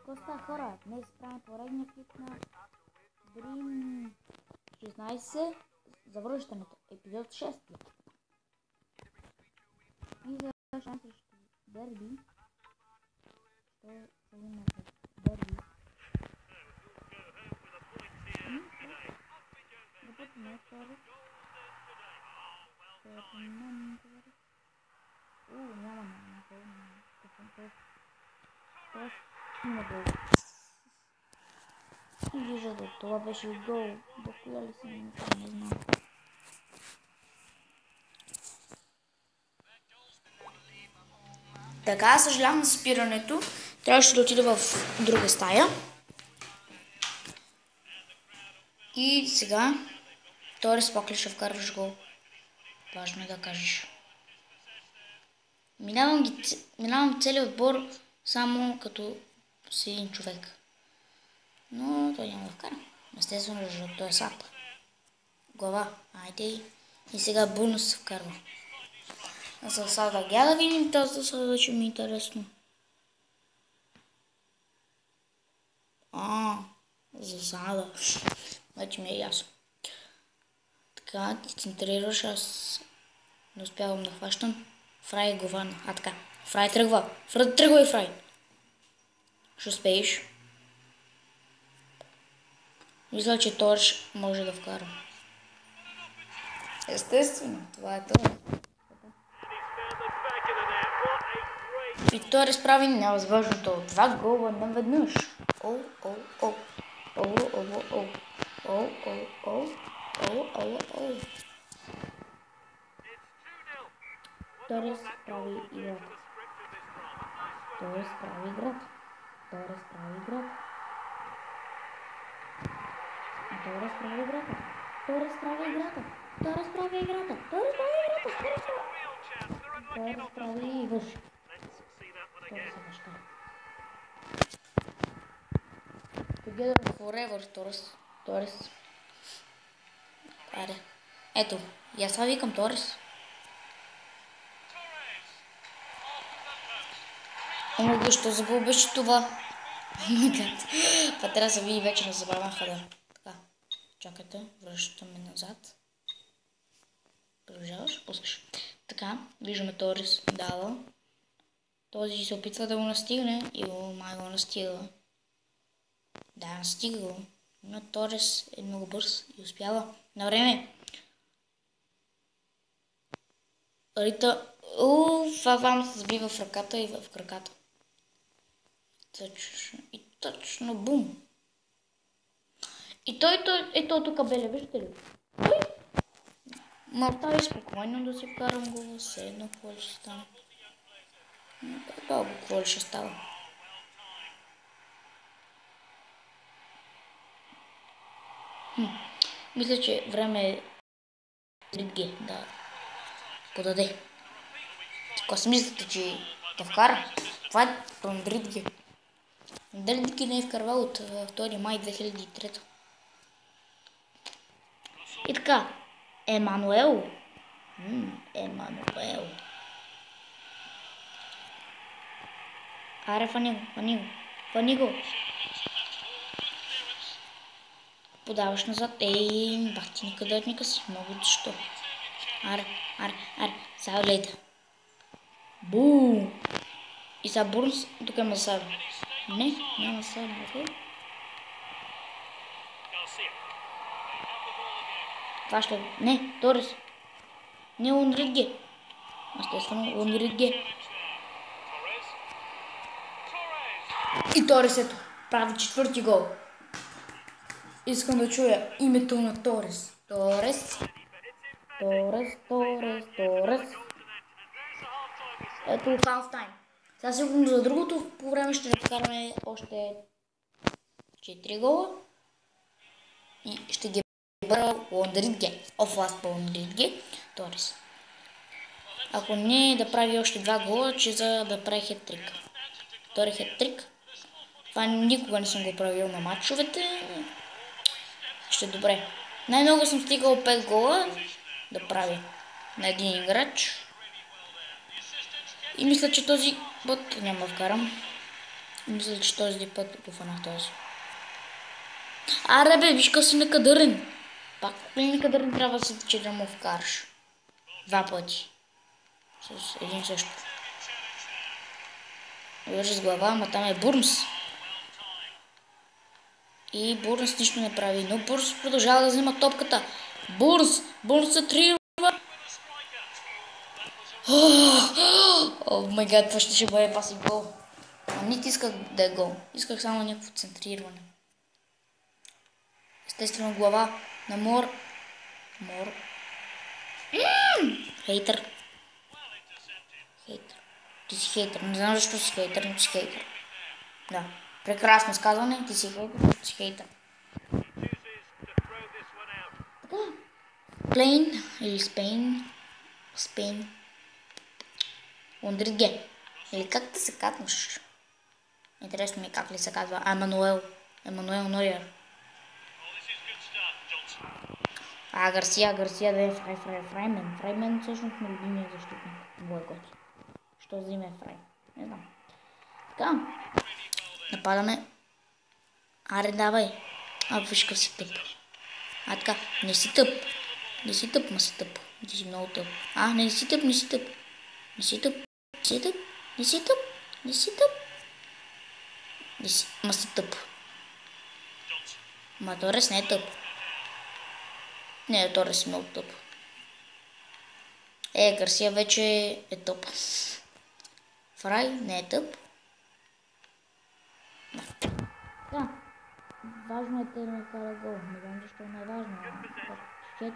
Коста хора, днес правим поредния клип на Dream 16, завръщането, епизод 6. И за шанс срещу Дерби, що са има Дерби. Започваме втори. Няма. Тоест има гол. И виждате, това беше гол. До коя ли си не знам. Така, съжалявам за спирането. Трябваше да отида в друга стая. И сега Торес пак ли ще вкарваш гол? Важно е да кажеш. Минавам целият отбор само като с един човек. Но той няма да вкара. Естествено, защото той е слаб. Глава, айде и сега бонус се вкарва. За засада гледа да видим тази засада, че ми е интересно. Засада. Вече ми е ясно. Така, ти центрираш, аз не успявам да хващам. Фрай глава. Така. Фрай тръгва. Тръгва и Фрай. Ще успееш. Мисля, че Тореш може да вкара. Естествено, това е това. И Торес прави невъзможното. 2 гола наведнъж. Торес прави играта. Торес прави играта. И върши. Together forever, Торес. Айде. Ето, и аз това викам Торес. Защо загубиш това? Това трябва да се види вече на забавен хадър. Така, чакайте, връщаме назад. Продължаваш, пускаш. Така, виждаме Торес дава. Този се опитва да го настигне и май го настига. Да, настига го. Но Торес е много бърз и успява на време. Рита, вам се забива в ръката и в краката. И точно бум. И той тук беле, виждате ли? Остави спокойно да си вкарам го, все едно какво ли ще стане. Дълго какво ли ще става. Мисля, че време е Дридге да подаде. Ако си мислите, че да вкара, това е Дридге. Дридге не е вкарвал от 2 май 2003. И така, Емануел. Аре, фани го. Подаваш назад. Бахти никъдърника си. Много защо. Аре. Сега гледа. Бум. И сега Бурнс. Тук има засада. Не, няма засада. Това ще... Не, Торес. Не, Онридге. Естествено, Онридге. И Торес ето. Прави 4-ти гол. Искам да чуя името на Торес. Торес. Ето халф тайм. Сега сигурно за другото по време ще вкараме още 4 гола. И ще ги бъра Онридге. Офласт по Онридге. Торес. Ако не да прави още 2 гола, че за да прави хет-трик. Втори хет-трик. Това никога не съм го правил на матчовете. Ще добре. Най-много съм стигал 5 гола да прави на един играч. И мисля, че този път няма да вкарам. Мисля, че този път го фанах този. Аре бе, виж къв си некадърен. Пак ли некадърен трябва да се тече да му вкараш. 2 пъти. С един също. Вържи с глава, ама там е Бурнс. И Бурнс нищо не прави, но Бурнс продължава да взема топката. Бурнс се трива. О май гад, това ще бъде пас и гол. А нито исках да е гол. Исках само някакво центриране. Естествено глава на Мор. Хейтър. Ти си хейтър. Не знам защо си хейтър, но си хейтър. Да. Прекрасно сказване. Ти си хейтър, ти си хейтър. Така. Плейн или Спейн. Ондриге. Или как да се казваш? Интересно ми как ли се казва. Емануел Нориер. Гарсия да е Фраймен. Фраймен всъщност на любимия защитник. Бойкот. Що за име е Фрай? Не знам. Така. Нападаме. Аре, давай. Виж къв си тъп. Така. Не си тъп, ма си тъп. Ти си много тъп. Не си тъп. Ма си тъп. Ма Торес не е тъп. Не, Торес е много тъп. Гарсия вече е тъп. Фрай не е тъп. Да. Важно е те да накара гол. Не знам защо не е важно. 4-0.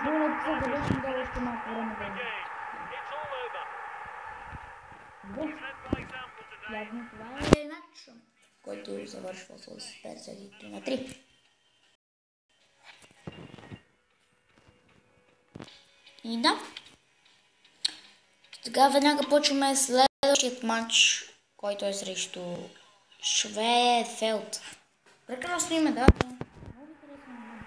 Думата да беше да още малко време да е. Явно това е матч, който завършва с 53-3. И да. Сега веднага почваме следващият матч, който е срещу Шведфелд. Прекрасно име, да. Много интересно име.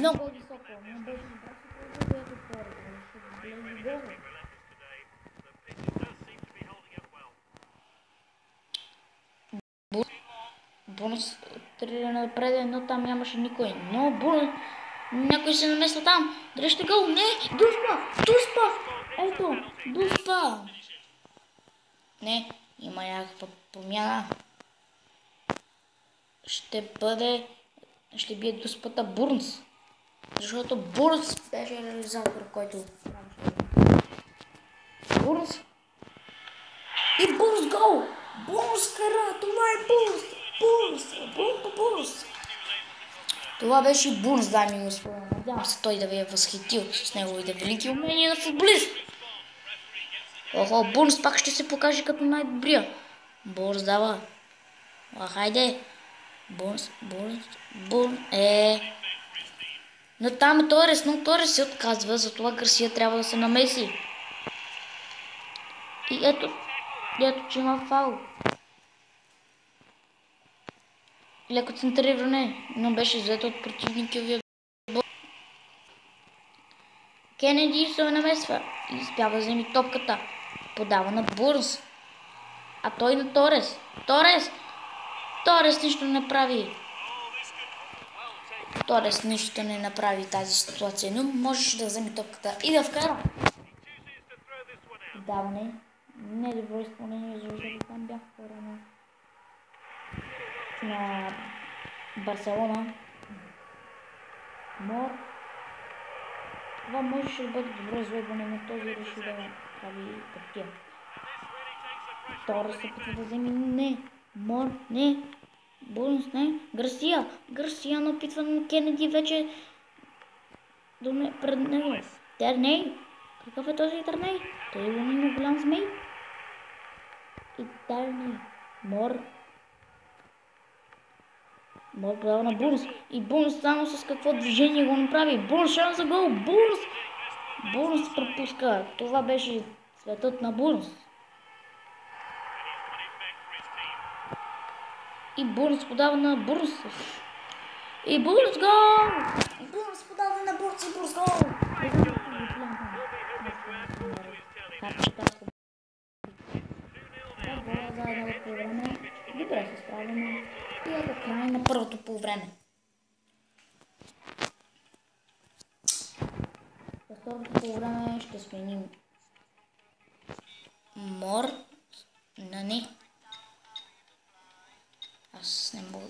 Много високо, но беше което второто, Бонус тръгна напред, но там нямаше никой. Но Бонус, някой се намесва там. Дали ще гол? Не! Дуспа! Ето! Дуспа! Не, има някаква промяна. Ще бие Дуспата Бурнс. Защото Бурнс беше реализатор, който Бурнс. И Бурнс гол! Бурнс кара! Това е Бурнс! Бурнс! Това беше Бурнс, дами и господа. Надявам се той да ви е възхитил с неговите велики умения на футболист. Бурнс пак ще се покаже като най-добрия. Бурнс дава. Хайде. Бурнс. Но там е Торес, но Торес се отказва, затова Гарсия трябва да се намеси. И ето, че има фаул. Леко центриране, но беше взето от противниковия бой. Кенеди се намесва и успява да вземе топката. Подава на Бурнс. А той на Торес. Торес нищо не прави. Торес нищо не направи тази ситуация, но можеше да вземе топката и да вкара. Даване. Недобро изпълнение, защото там бях по-рано на Барселона. Мор. Това можеше да бъде добро излъгване, но този реши да прави тъпкия. Торес се опитва да вземе. Не. Мор. Не. Бурнс, не. Гарсия, но опитва на Кенеди вече пред него. Търней. Какъв е този Търней? Той има голям змей. И Търней. Мор подава на Бурнс. И Бурнс само с какво движение го направи. Бурнс шанс за гол. Бурнс пропуска. Това беше светът на Бурнс. И Бурнс подава на Бурнс. И Бурнс гол! Бурнс подава на Бурнс и Бурнс гол! Заедно по време. Добре се справяме. И ето край на първото по време. За второто по време ще сменим Мор на не. Аз не мога.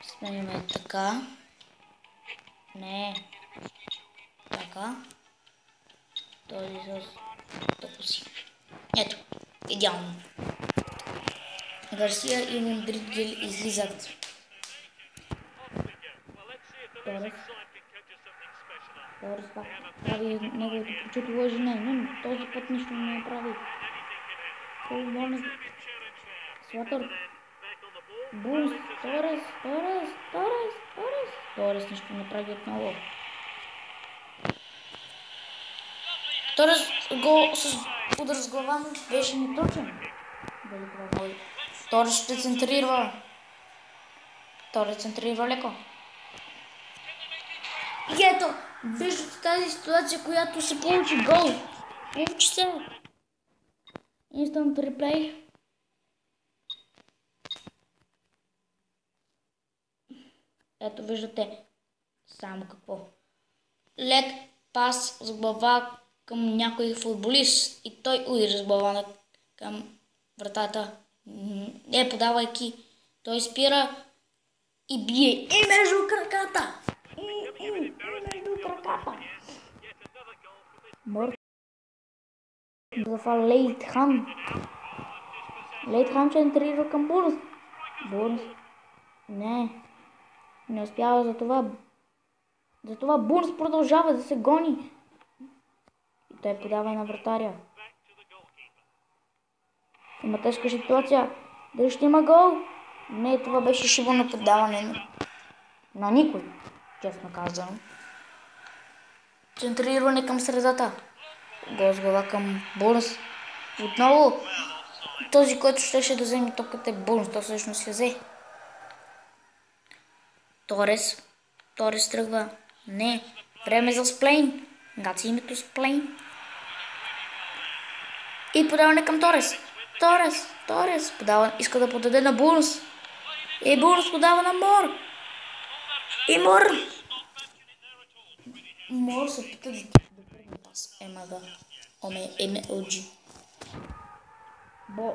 Сменим така. Не. Така. Този с този. Ето. Идеално. Гарсия и Мондригел излизат. Торес прави неговото почуто лъжене, но този път нищо не прави. Слатър. Бурнс. Торес нищо не прави отново. Торес гол с удар с глава беше неточен. Торес ще центрира. Торес центрира леко. И ето, виждате тази ситуация, която се получи гол. Получи се. Instant replay. Ето виждате само какво. Лек пас с глава към някой футболист и той удари с глава към вратата. Не подавайки, той спира и бие и между краката. И между краката. Мъртв. Това Лейтхам. Лейтхам центрира към Бурнс. Бурнс. Не успява за това. Затова Бурнс продължава да се гони. И той подава на вратаря. Има тежка ситуация. Дали ще има гол? Не, това беше шибано подаване на никой. Честно казвам. Центриране към средата. Гол с глава към Бурнс. Отново този, който щеше да вземе топката е Бурнс. То всъщност я взе. Торес тръгва. Не. Време за Сплейн. Гаци името Сплейн. И подаване към Торес. Торес подава, иска да подаде на Бурнс. И Бурнс подава на Мор. И Мор се пита да тръгне пас. Еме Оджи.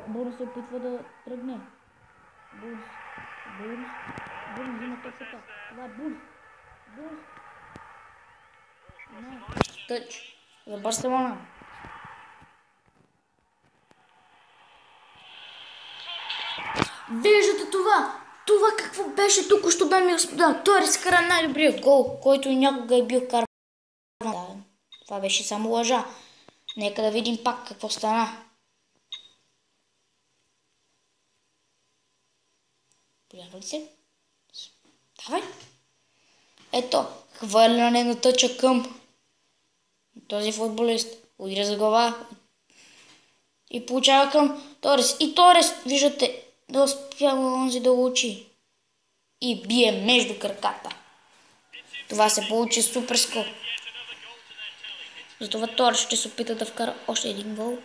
Бурнс се опитва да тръгне. Бурнс взима топката. Това е Бурнс. Не. Тъч. За Барселона. Виждате това? Това какво беше тук, що бе ми господа. Той разкара най-добрия гол, който някога е бил каран. Да, това беше само лъжа. Нека да видим пак какво стана. Поява ли се? Давай. Ето, хвърляне на тъча към този футболист. Удря за глава и получава към Торес. И Торес, виждате, да успява онзи да учи. И бие между краката. Това се получи суперско. Затова Торес ще се опита да вкара още един гол.